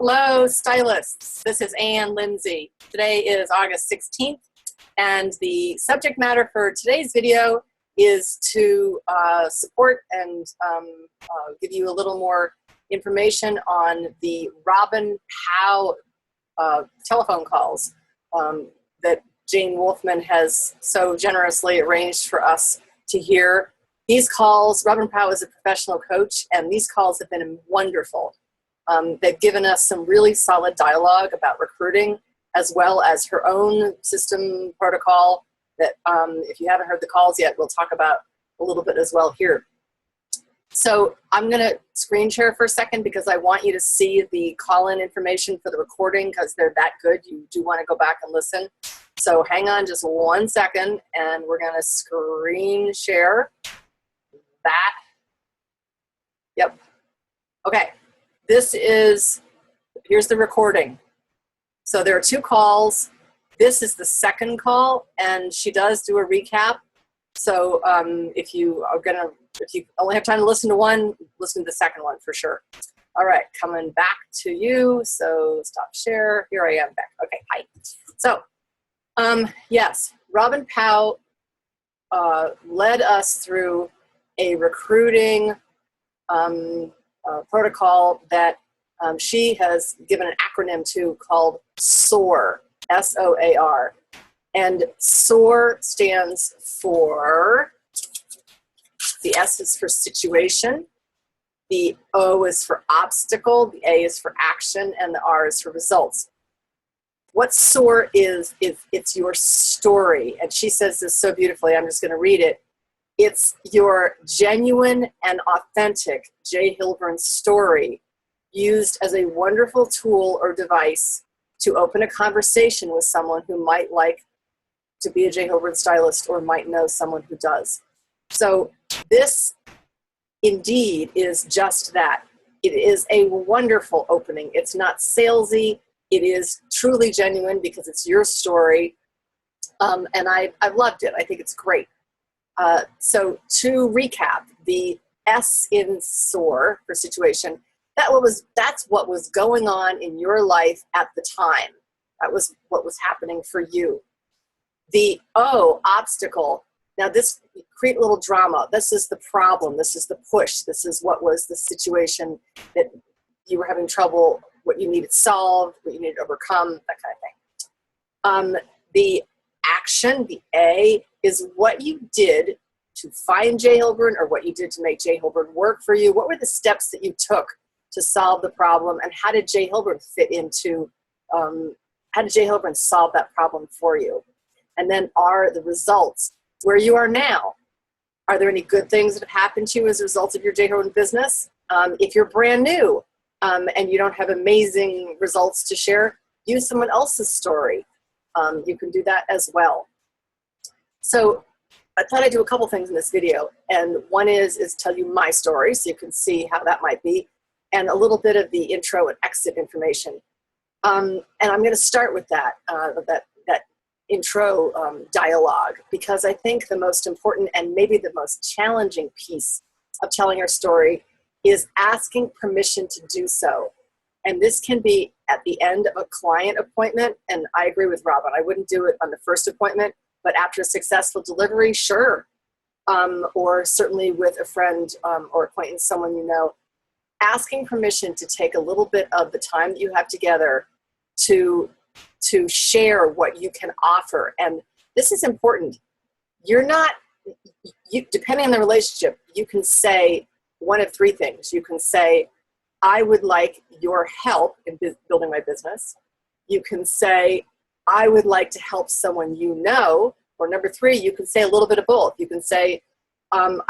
Hello, stylists. This is Ann Lindsay. Today is August 16th, and the subject matter for today's video is to support and give you a little more information on the Robin Pau telephone calls that Jane Wolfman has so generously arranged for us to hear. These calls, Robin Pau is a professional coach, and these calls have been wonderful. They've given us some really solid dialogue about recruiting, as well as her own system protocol that if you haven't heard the calls yet, we'll talk about a little bit as well here. So I'm going to screen share for a second because I want you to see the call-in information for the recording because they're that good. You do want to go back and listen. So hang on just 1 second, and we're going to screen share that. Yep. Okay. Here's the recording. So there are two calls. This is the second call, and she does do a recap. So if you only have time to listen to one, listen to the second one for sure. All right, coming back to you. So stop share. Here I am back. Okay, hi. So yes, Robin Pau led us through a recruiting protocol that she has given an acronym to called SOAR, S-O-A-R. And SOAR stands for, the S is for situation, the O is for obstacle, the A is for action, and the R is for results. What SOAR is it's your story. And she says this so beautifully, I'm just going to read it. It's your genuine and authentic Jay Hilburn story used as a wonderful tool or device to open a conversation with someone who might like to be a Jay Hilburn stylist or might know someone who does. So this indeed is just that. It is a wonderful opening. It's not salesy. It is truly genuine because it's your story. And I've loved it. I think it's great. So to recap, the S in SOAR for situation, that's what was going on in your life at the time. That was what was happening for you. The O, obstacle, now this, create a little drama. This is the problem. This is the push. This is what was the situation that you were having trouble, what you needed solved, what you needed to overcome, that kind of thing. The action, the A, is what you did to find Jay Hilburn or what you did to make Jay Hilburn work for you. What were the steps that you took to solve the problem, and how did Jay Hilburn fit into, how did Jay Hilburn solve that problem for you? And then R, the results, where you are now. Are there any good things that have happened to you as a result of your Jay Hilburn business? If you're brand new and you don't have amazing results to share, use someone else's story. You can do that as well. So I thought I'd do a couple things in this video, and one is tell you my story so you can see how that might be, and a little bit of the intro and exit information. And I'm going to start with that intro dialogue, because I think the most important and maybe the most challenging piece of telling our story is asking permission to do so. And this can be at the end of a client appointment, and I agree with Robin. I wouldn't do it on the first appointment, but after a successful delivery, sure. Or certainly with a friend or acquaintance, someone you know. Asking permission to take a little bit of the time that you have together to share what you can offer. And this is important. Depending on the relationship, you can say one of three things. You can say, I would like your help in building my business. You can say, I would like to help someone you know. Or number three, you can say a little bit of both. You can say, I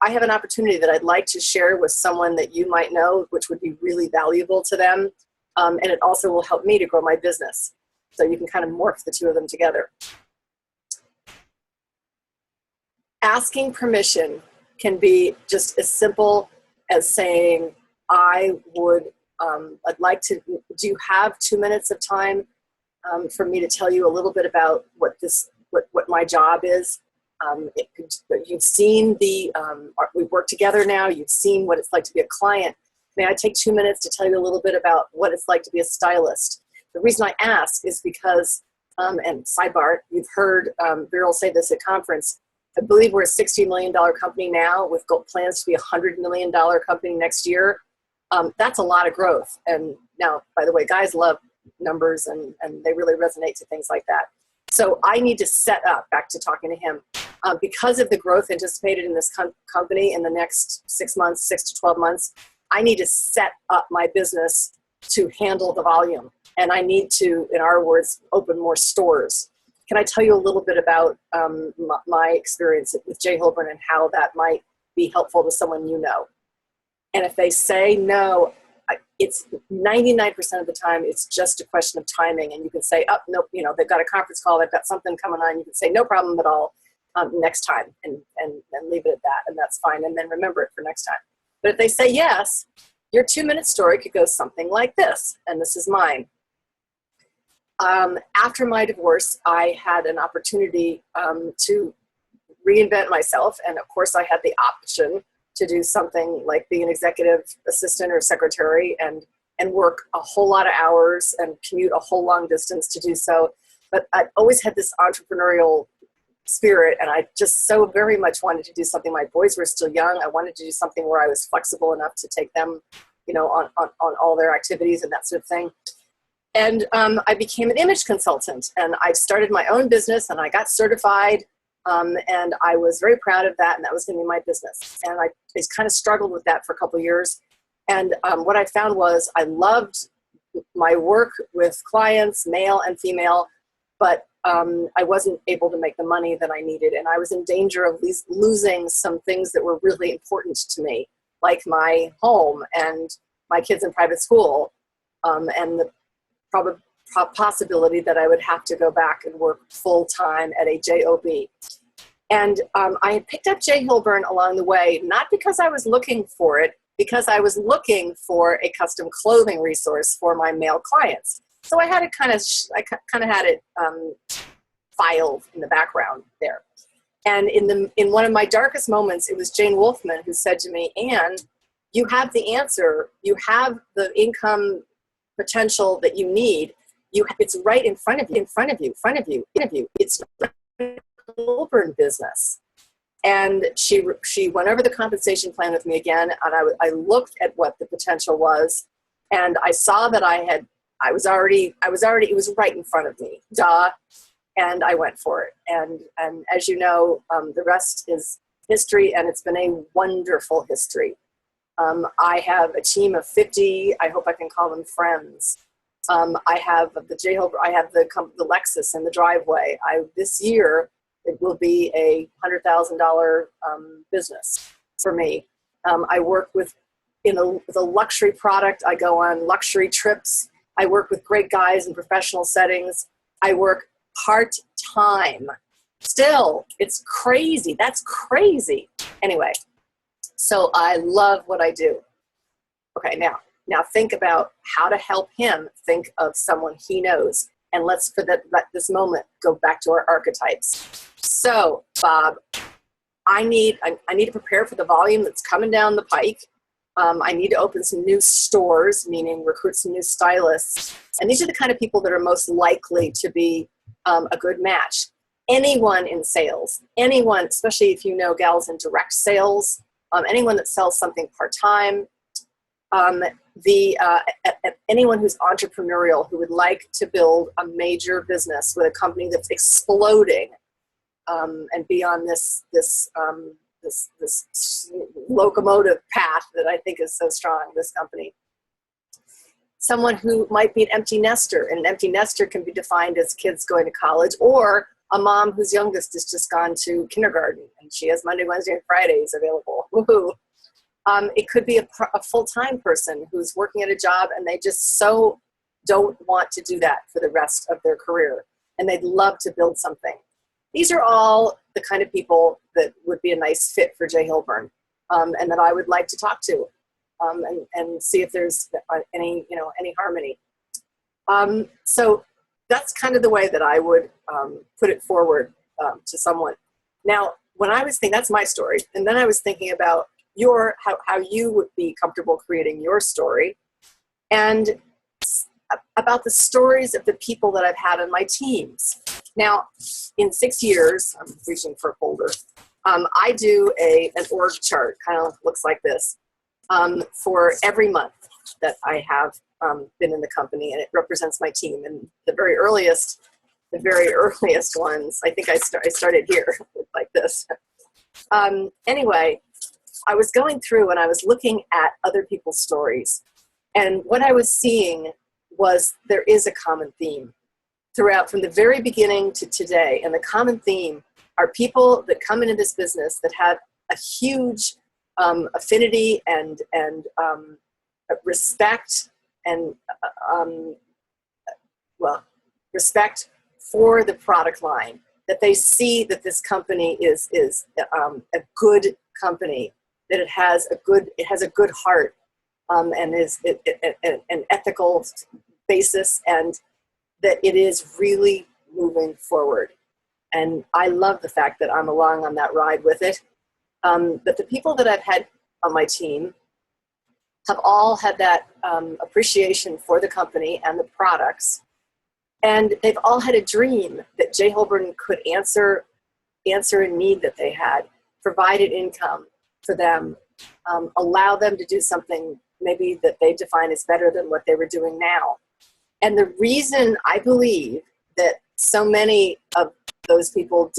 have an opportunity that I'd like to share with someone that you might know, which would be really valuable to them. And it also will help me to grow my business. So you can kind of morph the two of them together. Asking permission can be just as simple as saying, I'd like to, do you have 2 minutes of time for me to tell you a little bit about what my job is? You've seen we've worked together now, you've seen what it's like to be a client. May I take 2 minutes to tell you a little bit about what it's like to be a stylist? The reason I ask is because, and sidebar, you've heard Viral say this at conference, I believe we're a $60 million company now with plans to be a $100 million company next year. That's a lot of growth. And now, by the way, guys love numbers and they really resonate to things like that. So I need to set up, back to talking to him, because of the growth anticipated in this company in the next 6 months, 6 to 12 months, I need to set up my business to handle the volume. And I need to, in our words, open more stores. Can I tell you a little bit about my experience with Jay Hilburn and how that might be helpful to someone you know? And if they say no, it's 99% of the time, it's just a question of timing. And you can say, oh, nope, they've got a conference call, they've got something coming on. You can say, no problem at all, next time, and leave it at that. And that's fine. And then remember it for next time. But if they say yes, your 2-minute story could go something like this. And this is mine. After my divorce, I had an opportunity to reinvent myself. And of course, I had the option to do something like be an executive assistant or secretary and work a whole lot of hours and commute a whole long distance to do so. But I always had this entrepreneurial spirit, and I just so very much wanted to do something. My boys were still young. I wanted to do something where I was flexible enough to take them, on all their activities and that sort of thing. And I became an image consultant, and I started my own business, and I got certified, and I was very proud of that, and that was going to be my business. And I kind of struggled with that for a couple of years. And what I found was I loved my work with clients, male and female, but I wasn't able to make the money that I needed, and I was in danger of losing some things that were really important to me, like my home and my kids in private school, and the possibility that I would have to go back and work full-time at a JOB. And I had picked up Jay Hilburn along the way, not because I was looking for it, because I was looking for a custom clothing resource for my male clients. So I had it kind of had it filed in the background there. And in one of my darkest moments, it was Jane Wolfman who said to me, Anne, you have the answer. You have the income potential that you need. It's right in front of you. It's a Hilburn business. And she went over the compensation plan with me again, and I looked at what the potential was, and I saw that it was right in front of me. Duh. And I went for it. And as you know, the rest is history, and it's been a wonderful history. I have a team of 50. I hope I can call them friends. I have the Jay Hilburn, I have the Lexus in the driveway. This year, it will be a $100,000 business for me. I work with a luxury product. I go on luxury trips. I work with great guys in professional settings. I work part-time. Still, it's crazy. That's crazy. Anyway, so I love what I do. Okay, now think about how to help him think of someone he knows. And let's, for this moment, go back to our archetypes. So, Bob, I need to prepare for the volume that's coming down the pike. I need to open some new stores, meaning recruit some new stylists. And these are the kind of people that are most likely to be a good match. Anyone in sales, anyone, especially if you know gals in direct sales, anyone that sells something part-time, anyone who's entrepreneurial who would like to build a major business with a company that's exploding, and be on this locomotive path that I think is so strong, this company. Someone who might be an empty nester, and an empty nester can be defined as kids going to college, or a mom whose youngest has just gone to kindergarten and she has Monday, Wednesday, and Fridays available. Woohoo! It could be a full-time person who's working at a job and they just so don't want to do that for the rest of their career, and they'd love to build something. These are all the kind of people that would be a nice fit for Jay Hilburn, and that I would like to talk to, and see if there's any harmony. So that's kind of the way that I would put it forward to someone. Now, when I was thinking, that's my story, and then I was thinking about how you would be comfortable creating your story, and about the stories of the people that I've had on my teams. Now, in 6 years, I'm reaching for a folder, I do an org chart, kind of looks like this, for every month that I have been in the company, and it represents my team. And the very earliest ones, I think I started here like this. Anyway, I was going through and I was looking at other people's stories, and what I was seeing was there is a common theme throughout from the very beginning to today. And the common theme are people that come into this business that have a huge affinity and respect and respect for the product line, that they see that this company is a good company, that it has a good heart, and is an ethical basis, and that it is really moving forward. And I love the fact that I'm along on that ride with it. But the people that I've had on my team have all had that appreciation for the company and the products. And they've all had a dream that J. Holborn could answer a need that they had, provided income for them, allow them to do something maybe that they define as better than what they were doing now. And the reason I believe that so many of those people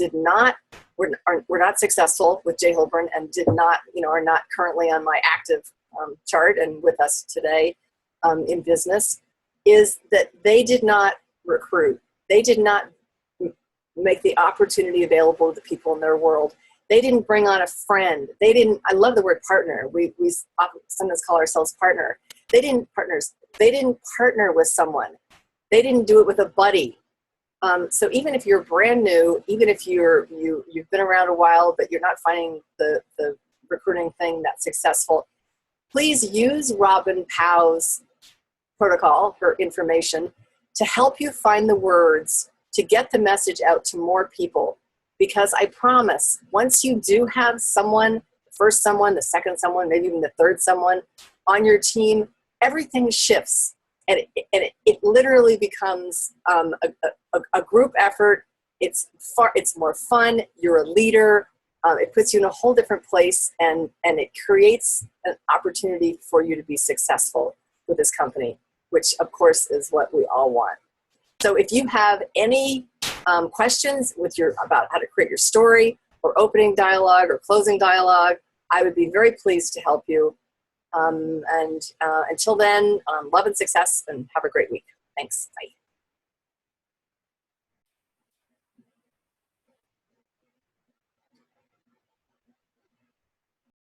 were not successful with J. Holborn and are not currently on my active chart and with us today in business, is that they did not recruit. They did not make the opportunity available to the people in their world. They didn't bring on a friend. I love the word partner. We sometimes call ourselves partner. They didn't partner with someone. They didn't do it with a buddy. So even if you're brand new, even if you've been around a while, but you're not finding the recruiting thing that successful, please use Robin Pau's protocol, her information, to help you find the words to get the message out to more people. Because I promise, once you do have someone, the first someone, the second someone, maybe even the third someone on your team, everything shifts. And it literally becomes a group effort. It's more fun. You're a leader. It puts you in a whole different place, and it creates an opportunity for you to be successful with this company, which of course is what we all want. So if you have any questions about how to create your story, or opening dialogue or closing dialogue, I would be very pleased to help you. And until then, love and success, and have a great week. Thanks. Bye.